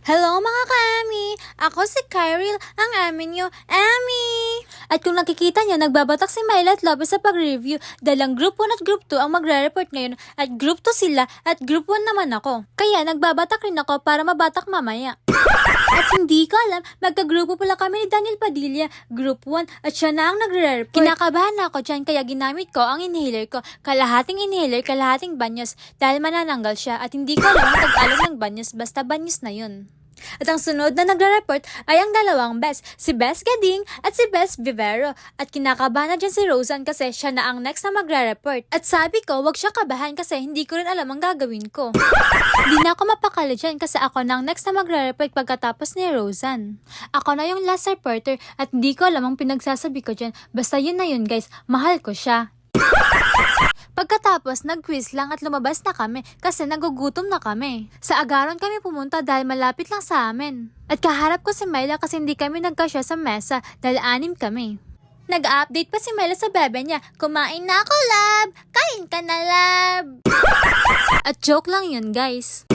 Hello mga ka-Ami! Ako si Kyril, ang amin nyo, Ami! At kung nakikita nyo, nagbabatak si Myla at Lopez sa pag-review dahil ang Group 1 at Group 2 ang magre-report ngayon at Group 2 sila at Group 1 naman ako. Kaya nagbabatak rin ako para mabatak mamaya. At hindi ko alam, magka-grupo pala kami ni Daniel Padilla, Group 1, at siya na ang nagre-report. Kinakabahan ako dyan kaya ginamit ko ang inhaler ko, kalahating inhaler, kalahating banyos, dahil manananggal siya at hindi ko alam ang tag-alon ng banyos, basta banyos na yun. At ang sunod na nagre-report ay ang dalawang Bes, si Bes Gading at si Bes Vivero. At kinakabahan na dyan si Roseanne kasi siya na ang next na magre-report. At sabi ko, wag siya kabahan kasi hindi ko rin alam ang gagawin ko. Hindi na ako mapakala dyan kasi ako na ang next na magre-report pagkatapos ni Roseanne. Ako na yung last reporter at hindi ko alam ang pinagsasabi ko dyan. Basta yun na yun guys, mahal ko siya. Pagkatapos, nag-quiz lang at lumabas na kami kasi nagugutom na kami. Sa Agaron kami pumunta dahil malapit lang sa amin. At kaharap ko si Myla kasi hindi kami nagkasya sa mesa dahil 6 kami. Nag-update pa si Myla sa bebe niya, kumain na ako, lab! Kain ka na, lab! At joke lang yun, guys.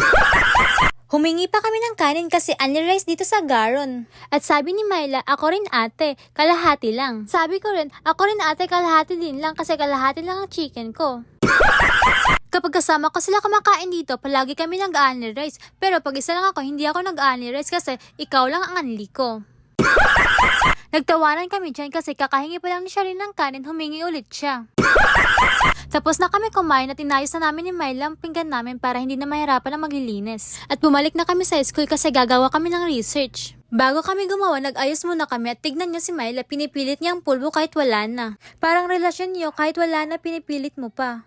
Humingi pa kami ng kanin kasi only rice dito sa Agaron. At sabi ni Myla, ako rin ate, kalahati lang. Sabi ko rin, ako rin ate, kalahati din lang kasi kalahati lang ang chicken ko. Kapag kasama ko sila kumakain dito, palagi kami nag-only rice. Pero pag isa lang ako, hindi ako nag-only rice kasi ikaw lang ang anli ko. Nagtawanan kami dyan kasi kakahingi pa lang ni Sharin ng kanin, humingi ulit siya. Tapos na kami kumain at inayos na namin ni Myla ang pinggan namin para hindi na mahirapan na maglilinis. At bumalik na kami sa school kasi gagawa kami ng research. Bago kami gumawa, nag-ayos muna kami at tignan niyo si Myla, pinipilit niya ang pulbo kahit wala na. Parang relasyon niyo kahit wala na pinipilit mo pa.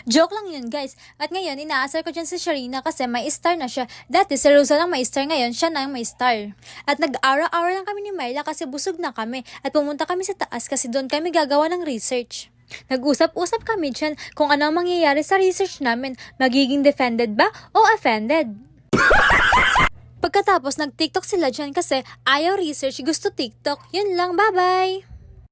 Joke lang yun guys. At ngayon, inaasar ko dyan si Sharina kasi may star na siya. Dati si Rosa lang may star, ngayon siya na ang may star. At nag-ara-ara lang kami ni Myla kasi busog na kami. At pumunta kami sa taas kasi doon kami gagawa ng research. Nag-usap-usap kami dyan kung ano ang mangyayari sa research namin. Magiging defended ba o offended? Pagkatapos nag-TikTok sila dyan kasi ayaw research, gusto TikTok. Yun lang, bye-bye!